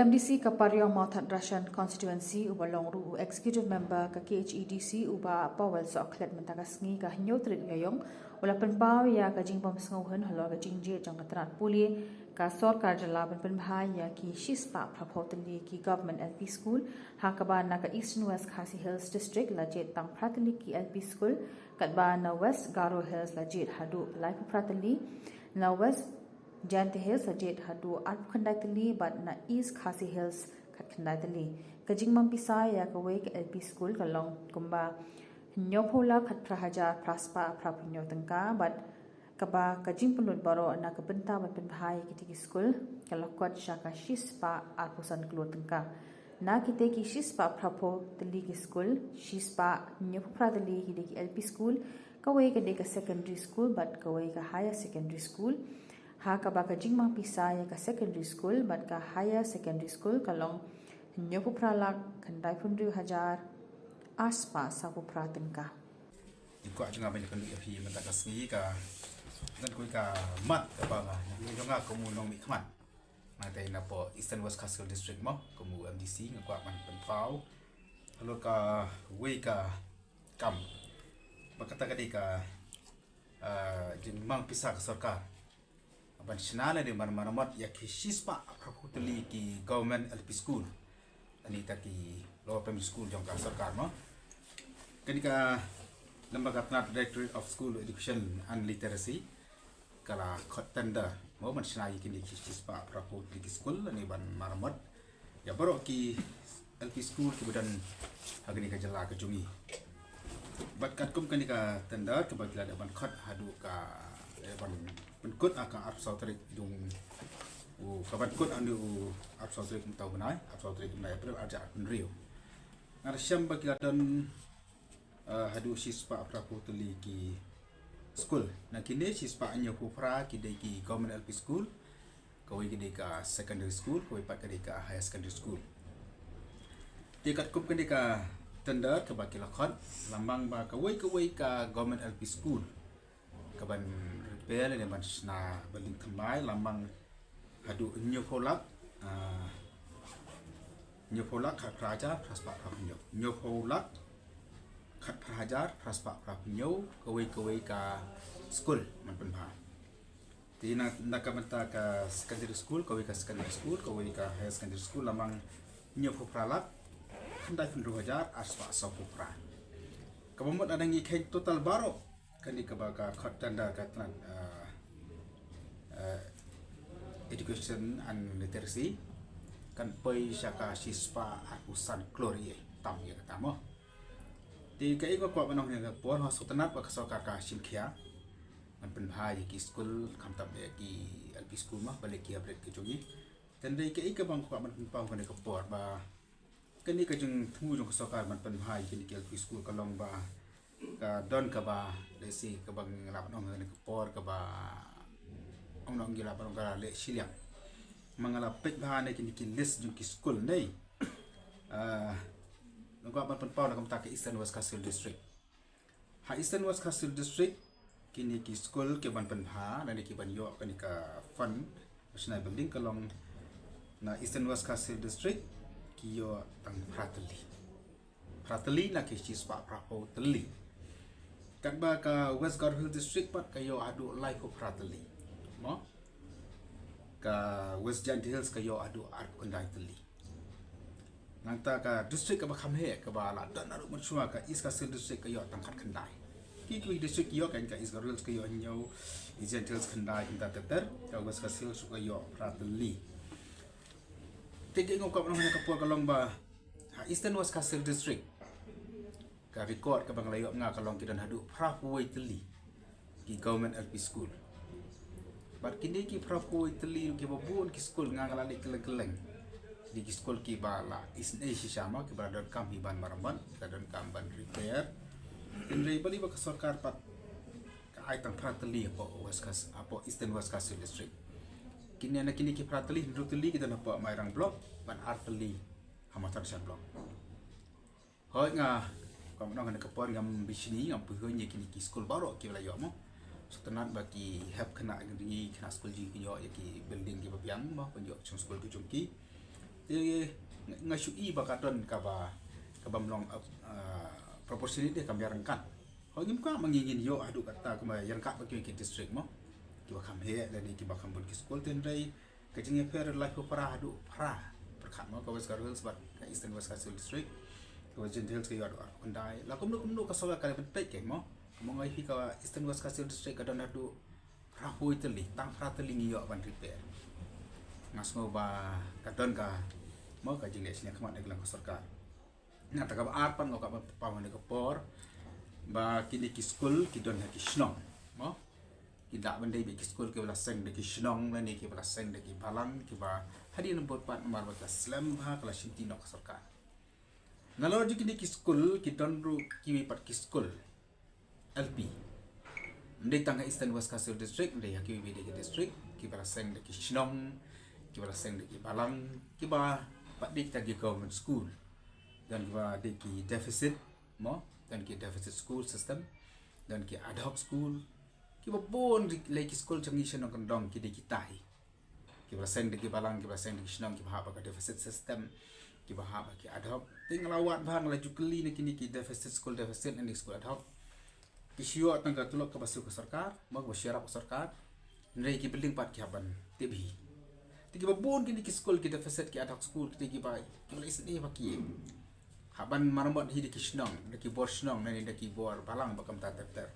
MDC ka Paryong Mauthat Russian constituency uba longru executive member ka KHEDC uba Powell so aklet mentagasngi ka nyotrit gayong wala penpaw ya ka jingbom sngohen halo ka jingje jang katrat puli ka sarkar jala penbha ya ki shispa prapotli ki government LP school hakaba na ka Eastern West Khasi Hills district lajet tang pratli ki LP school katba na West Garo Hills lajet hadu lai pratli na West Jante Hills lajet hadu at khandakli but na East Khasi Hills khat khandakli kajing mampisa ya ka wek LP school ka long kumba nyophola khat prahaja praspa prapnyo tangka but kaba kajing punut baro na kabenta ban penbhai kitiki school kalakot shaka shispa apusan klo tangka na kite ki shispa prapo tali ki school shispa nyopra tali hideki LP school ka wek ka secondary school but ka wek ka higher secondary school ha ka ba ka jingmang pisaya ka secondary school but ka higher secondary school kalong nyopu pralak khandai phunri hajar aspa sapu pratin ka ko ajunga ban kan ya phi mata kasngi ka dan ko ka mat ka ba ni jonga ko mu nong mi khmat na tai na po Eastern West Khasi district mo ko mu MDC nga kwa man pen pau halo ka we ka kam bakata ka di ka jingmang pisa ka sarkar ban shnala de marmaramat ya ki shispa aprakutli ki government LP school ani ta ki lower primary school jong ka sarkar mo kenika lembaga Penat Directorate of School Education and Literacy kala khotanda mo ban shnai ki ni shispa aprakutli ki school ani ban maramat ya baro ki LP school ki badan agni ka jala ka jungi bakat kum kenika tanda ke bagila ban khot hadu ka ban penkut akan absolutrik dung kaban kut anu absolutrik mentau benai absolutrik benai perlu aja penrio ngar syam bagi dan hadu sispa prapu teli ki school na kini sispa anyo pupra ki dei ki government LP school kawai ki dei ka secondary school kawai pat ki ka higher secondary school tikat kup ki ka tender ke bagi lakon lambang ba kawai ka government LP school kaban repair ni ban na baling thamai lamang hadu nyopolak khat praja praspa prapnyo nyopolak khat praja praspa prapnyo kawai ka school man penbha tina nakamanta ka secondary school kawai ka secondary school kawai ka higher secondary school lamang nyopopralak handai penru hajar aspa sopupra kabamot adangi khen total baro kani kabaga khotanda katlan education and literacy kan poi shaka shispa apusan klori tam ya katamo ti kai ko kwa banong ya por hosutanat ba kasokar ka simkhia man penbha ki school khamtab ya ki LP school ma balik ki upgrade ki jogi tendai kai ka bang kwa man penpau kan ka por ba kani ka jung thu jung kasokar man penbha ki LP school kalong ba ka don ka ba lesi ka bang lap nong ne ka por ka ba ong nong gila ba ngara le siliang mangala pek ba ne ki list jung ki school nei ngwa ban pau na kam ta ka Eastern West Khasi district ha Eastern West Khasi district kini ki school ke ban bha na ki ban yo ka ni ka fund national building kalong na Eastern West Khasi district ki yo tang pratali na ki spa prapo tali kadba ka West Garo Hill district pat kayo adu life of pratali mo ka West Jante Hills kayo adu art kondai tali nangta ka district ka bakham he ka bala dan aru mansua ka East Khasi district kayo tangkat kandai ki district yo kan ka East Garo Hills kayo nyo East Jante Hills kandai kinta teter ka West Khasi Hills kayo pratali tege ngok ka ka por kalong ba Eastern West Khasi district ka record ka bang layo nga kalong kidan hadu prapuai teli ki government LP school but kini ki prapuai teli ki babun ki school nga ngalali keleng di ki school ki bala isne sisama ki badan kam hiban maraman badan kam ban repair indri bali ba sarkar pat ka aitang prateli apo West Khasi apo Eastern West Khasi district kini na kini ki prateli hindu teli kita napa mairang block ban arteli hamatan shan block hoi nga kamu nak kepor ngam bisni ngam puhoi ni kini ki school baru ki belayo mo setenat bagi help kena ngri kena school ji ki yo ki building ki babiang mo penjo chung school ki jungki ngasui bakadon ka ba mlong proportionally dia kami rangkat ho ngim ka mangingin yo adu kata kuma yang ka ba ki district mo ki ba kham he dan ki ba kham bun ki school ten dai ka jing fair life ko para adu para perkhat mo ka West Karo Hills bat ka Eastern West Karo District ko Jen Hills ki adu kondai la kum ka soga ka ben pek ke mo mo ngai fi ka Eastern West Karo District ka don adu rahui teli tang pra teli ngiyo ban repair ngas ngo ba kadon ka mo ka jing lesnya khamat neglang ka sarkar na ta ka arpan ngo ka pa man ka por ba kini ki school ki don ki snong mo ki da ban dei bi ki school ke bala seng de ki snong la ni ki bala seng de ki balang ki ba hadi nombor pat nomor ba slam ha kala shinti no ka sarkar nalo ji kini ki school ki don ru ki pat ki school LP ndai tangga Eastern West Karo District ndai ki bi de district ki bala seng de ki snong ki bala seng de ki balang ki ba pat dik tagi government school dan kita di deficit mo dan ki deficit school system dan ki ad hoc school ki ba bon lagi school changi sino kandong ki di kitai ki ba seng de ki balang ki ba seng de shinong ki ba deficit system ki ba ki ad hoc ting lawat bang laju keli ni kini ki deficit school deficit and school ad hoc ki sio tangga tulok ka basu ka sarkar mo ba syarap sarkar ndai ki building pat ki haban tibhi tiki ba bon kini ki school ki deficit ki ad hoc school ki ba ki ba isni ba ki haban marmot hi ki shnong ki bor shnong nani ki bor balang bakam ta ter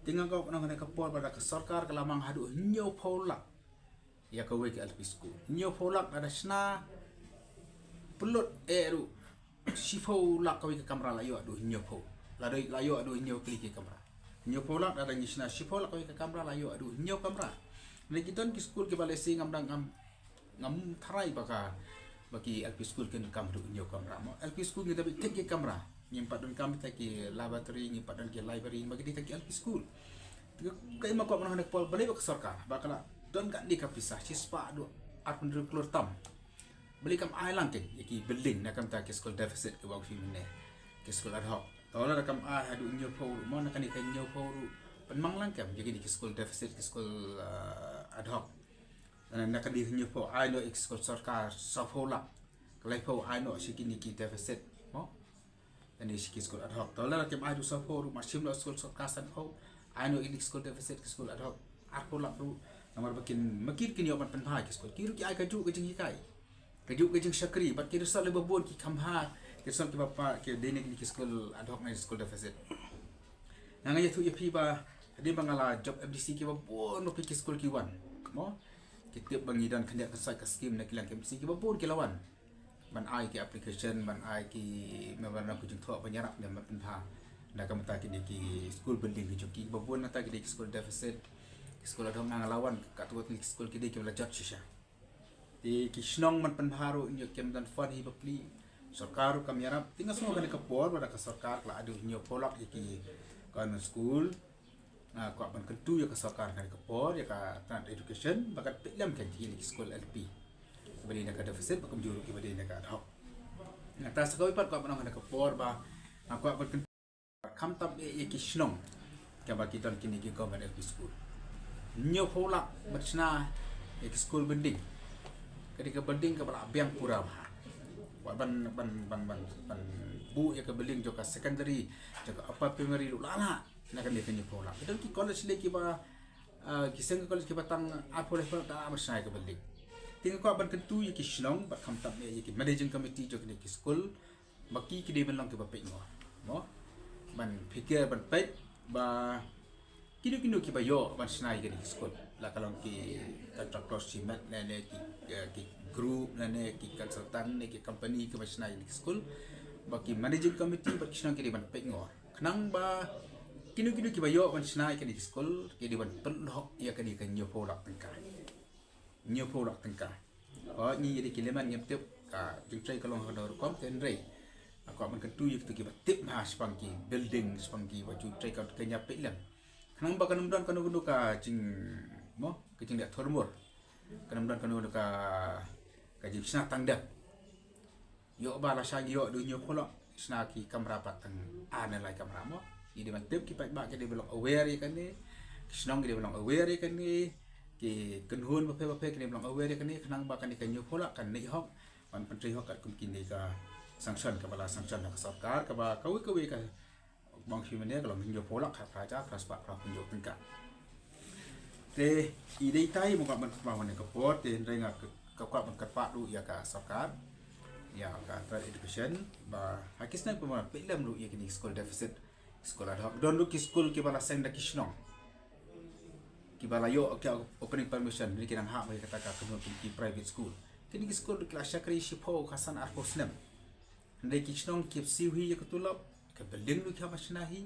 tinggal kau nang ka por pada ka sarkar kalamang hadu nyo pholak ya ka we ki LP school nyo pholak ada sna pulut eru sifo lak ka we ka kamera layo adu nyo pho layo adu nyo klik ki kamera nyo pholak ada ngisna sifo lak ka we ka kamera layo adu nyo kamera lagi ton ki school ki balesi ngam tharai bagi LP school kan kamera nyo kamera mo LP school kita bi tek kamera nyimpat don kami tak laboratory nyimpat don library bagi dia tak LP school kai ma ko mana pol balik ke sarkar bakala don kan di kapisah sispa do arpun keluar tam beli kam island ke ki building nak kam tak school deficit ke waktu ni ke school ad hoc tawala kam hadu nyo po mo nak ni kan nyo po penmang lang kam jadi di school deficit ke school ad hoc dan nak di nyo po ai no school sarkar safola kalai po ai no sikini ki deficit mo dan di school ad hoc tawala kam ai do safo masim no school sarkar san ho ai no in school deficit ke school ad hoc arpola ru nomor makin kini opan penpai ke school kiru ki ai kaju ke jing kai kaju ke jing syakri bat kiru sal lebon ki kamha ke son ki bapa ke dene ki school ad hoc na school deficit nang ya tu ya pi ba dia bangala job FDC ki babon no pi school ki wan mo kita bangi dan kena kesai ke skim nak kilang KMC ki babon ki lawan ban ai ki application ban ai ki memang aku jung thok penyarap dan penha nak kamata ki school building ki joki babon nata ki school deficit school ad hoc nang lawan ka tu ki school ki ki belajar shisha di kisnong man penharu nyo kem dan fund hi bapli sarkaru kamyarap tinggal semua kan kapor pada ka sarkar la adu nyo polak ki kan school na ko ban kentu ya ka sarkar kan kapor ya ka trans education bakat pilam kan di school LP bari nak deficit bakam juru ki bari nak ad hoc na ta sakoi pat ko ban kan kapor ba ko ban kentu kam tab e kisnong ka ba kiton kini ki government LP school nyo polak bersna e school building ketika building ke bala biang pura ban bu ya ke building joka secondary joka apa primary lu lala nak dia kena pola dan ki college le ki ba ki seng college ki batang apa level ta amasai ke building tinggal ko ban kentu ya ki shnong ba kam tab ya ki managing committee joka ki school baki ki dia melang ke ba pe mo ban fikir ban pe ba kini ki ba yo ban snai ke school la kalau ki contractor simat nene ki group nene ki consultant ne ki company ki masna di school baki managing committee baki snang ki ban pek ngor knang ba kini ki ba yo ban snai ki di school ki di ban pelok ya ka di kan nyo polak tengka oh ni jadi kileman nyep tip ka jingtrai kalong hodor kom ten rei aku ban kentu yek ki ba tip ma spangki building spangki baju trai ka kenya pelam knang ba kanum dan kanu ka jing mo kecing dak thormur kanam kanu ka jing sna tangda yo ba la sang yo du nyo pholok sna ki kamera patang ana lai kamera mo idi man tep ki pa ba ke de belong aware kan ni snong ki de belong aware kan ni ki kenhun ba pe ki de belong aware kan ni kanang ba kan ni kan nyo pholok kan ni hok man Menteri Hokat kumkini ka sanction ka bala sanction ka sarkar ka ba kawi ka bang himene kalau minjo polak ka praja praspa pra punjo tingka te idei tai mo ka man pawan ka pot te renga ka kwa man ka pa du ya ka sarkar ya ka education ba hakisna pemana pelam lu ya kini school deficit sekolah dah don lu ki school ki bala seng da kishnong ki bala yo opening permission ni kinang ha mai kata ka kenu ki private school kini ki school ki asya kri shipo khasan ar posnem ndai kishnong ki siwi ya ketulap ka beling lu ki masnahi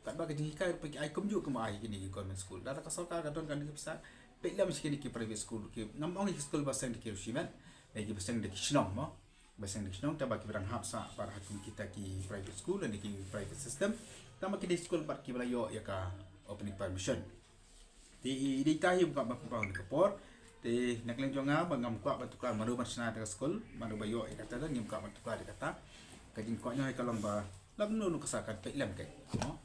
kat ba ki kai pergi ai kumju ke mai kini ki government school data ka sarkar ka don kan ki besar pelam sikini ki private school ki ngamong ki school ba seng ki shimen ki beseng de kishnong mo basang di senong tabaki berang hapsa para hakim kita ki private school dan ki private system tama ki school bat ki balayo ya ka opening permission di tahi buka bapau ni kapor di nakleng jonga bangam kwa batukar maru marsna ta school maru bayo ya kata dan ngim ka batukar kata kajin ko nya kalong ba lam nu kasakan pe lem ke no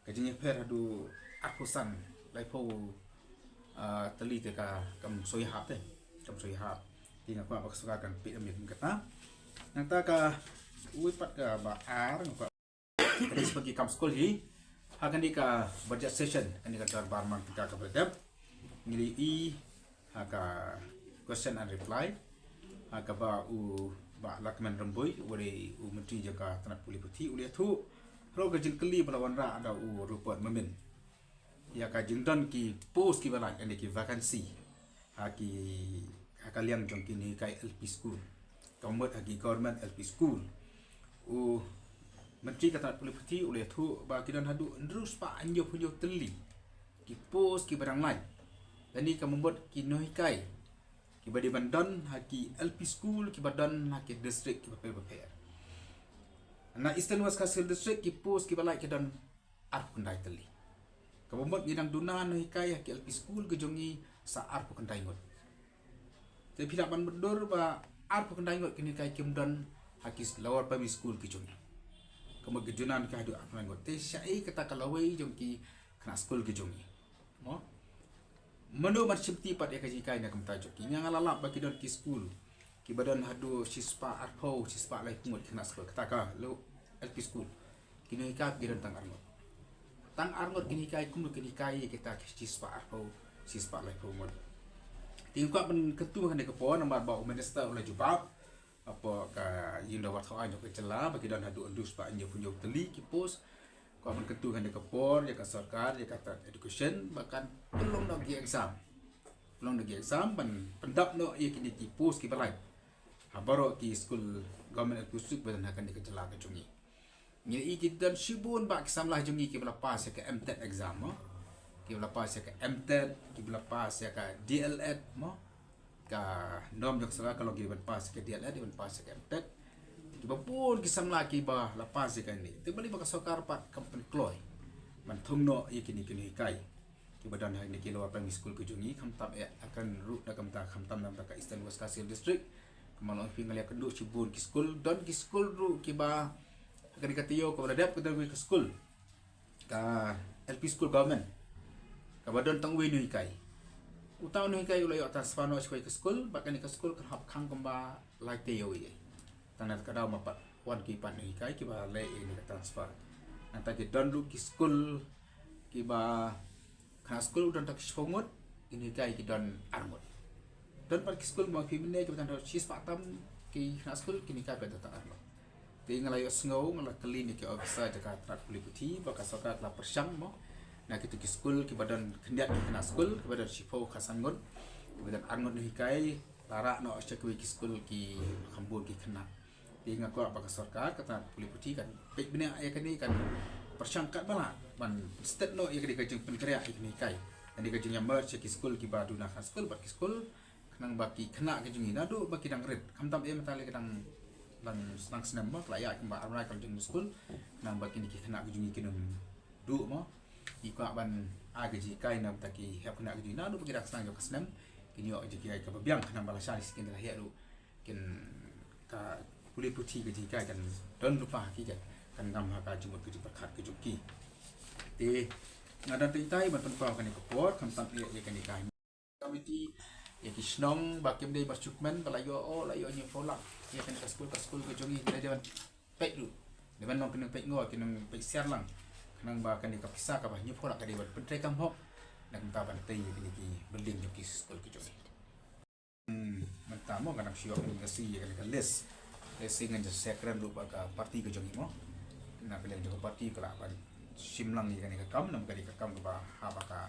kajin per hadu akusan lai po tali te ka kam soi hap te kam soi hap tinggal kwa bakasukan pe lem kata nang ka uipat ka ba ar ngpa kadi sebagai kam school hi hakan di ka budget session ani ka darbar man ka bedap ngili i haka question and reply haka ba u ba lakman ramboi wari u menteri jaga tanah puli putih ulia tu ro ka jingkeli balawan ra ada u report memin ya ka jingdan ki post ki bala ani ki vacancy haki hakaliang jong kini kai LP school Kaumbat hagi government LP school menteri kata puli putih oleh tu bagi dan hadu terus pak anjo punjo teli ki post ki barang lain dan ni kamu membuat ki nohikai ki badi bandan hagi LP school ki badan hagi district ki bapel na Eastern West Kasil district ki post ki balai ki dan arp kendai teli kamu membuat gidang duna nohikai hagi LP school gejongi sa arp kendai ngot tapi tidak bandur ba arpo kendai ngot kini kai kimdan hakis lower primary school kijung kamu gejunan ka hadu arpo ngot te syai kata kalawai jong ki kena school kijung mo menu marchipti pat ya kaji kai na kam tajuk ki nyang lalap bagi don ki school ki badan hadu sispa arpo sispa lai ngot kena school kata ka lo LP school kini ka gidan tang arngot kini kai kum kini kai kita sispa arpo sispa lai ngot tingkat men ketua kan dekepo nombor bawa minister oleh jubab apa ka yinda wat kau anjo kecela bagi dan hadu endus pak anjo punjo teli ki pos kau men ketua kan dekepo ya ka sarkar ya kata education bahkan belum nak gi exam pendap no ya kini ki pos ki balai habaro ki school government kusuk badan akan dikecela ke jungi ni iki dan shibun bak samlah jungi ki bala pas ya ke MTET exam mo ki lepas ya ke MTET ki lepas ya ke DLED mo ka nom jok sala kalau ki lepas ke DLED lepas ya ke MTET ki bapun ki samla ki ba lepas ya kan ni tibali ba sokar pat company kloy man thumno ya kini kai ki badan ha ni ki luar primary school ke jungi khamtam ya akan ru da kamta khamtam nam ka Eastern West Kasil district kemalong pingal ya kendu cibun ki school don ki school ru ki ba akan dikatiyo ko ladap ke school ka LP school government kabadon tang we nui kai utau nui kai ulai atas pano sekolah ke school bahkan ke school kan hap khang kamba like te yo ye tanah kadau mapat wan ki pan nui kai ki ba le ini ka transfer nanta ki don lu ki school ki ba kan school don tak spongot ini kai ki don armot don par ki school ma fi mene ki tan sis patam ki kan school kini kai pa ta armot tinggal ayo sngau ngala klinik ki officer Jakarta Puli Putih baka sokat la persyang mo na kitu ki school ki badan kendiat ki kena school ki badan sipo kasangon ki badan angon hikai lara no cekwi ki school ki kambur ki kena tinggal ko apa sarkar kata Puli Putih kan pek bina ya kan ni kan persangkat bala ban state no ya kadi kajeng penkerja ni kai dan dikajeng yang merge ki school ki badu na school bak ki school kenang baki kena kajeng ni nadu baki dang red kamtam e matale kadang ban senang senam mo layak kemba amrai kalau jeng school kenang baki ni ki kena kajeng ki num du mo ikak ban agaji kai nam taki hap kena agaji na do bagi dak sang jo kasnam kini yo je kai ka babiang kena balashan skin dah ya do kin ka Puli Putih gaji kai kan don lupa ki kan ngam ha ka jumut ki berkat ki juki te ngadan tai ban penpau kan ko por kan tam ye kan kai komiti ya kisnong bakim dei bercukmen balayo layo nyu folak ya kan ke school ke jongi dia dewan pek du dewan nong kena pek ngo kena pek siar lang kenang ba kan di kapisa ka ba nyu folak ka dewan pentre kam hok nak ta ban tei ni ki berling nyu kis school ke jongi mentamo kan nak siok ni kasi ya kan les singan je sekren du ba ka parti ke jongi mo na pele jo parti kala ban simlang ni kan ka kam nam ka kam ba ha ba ka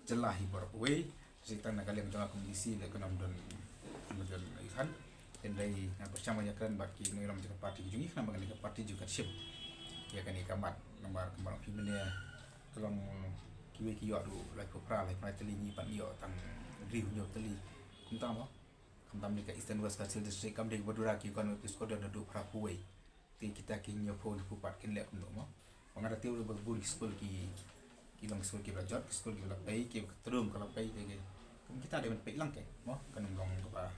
jelahi bor we sekitar nak kalian tengah kondisi le kenam don ikan dan dari bersama ya kan baki ngiram juga parti jungi kenapa kan ke parti juga sip ya kan ikamat nomor kembang kimenya tolong kiwe kiyo du lai ko pra lai pra teli ni pan yo tang riu yo teli kuntam mo kuntam ni ka Eastern West Council District kam de bodura ki kan utis ko dan du pra puwe ti kita ki nyo phone ku pat kin le kun mo mangada tiu lu berbun school ki long school ki belajar school ki belajar ki terung kalau pai ke kita ada pek lang ke mo kan ngong ba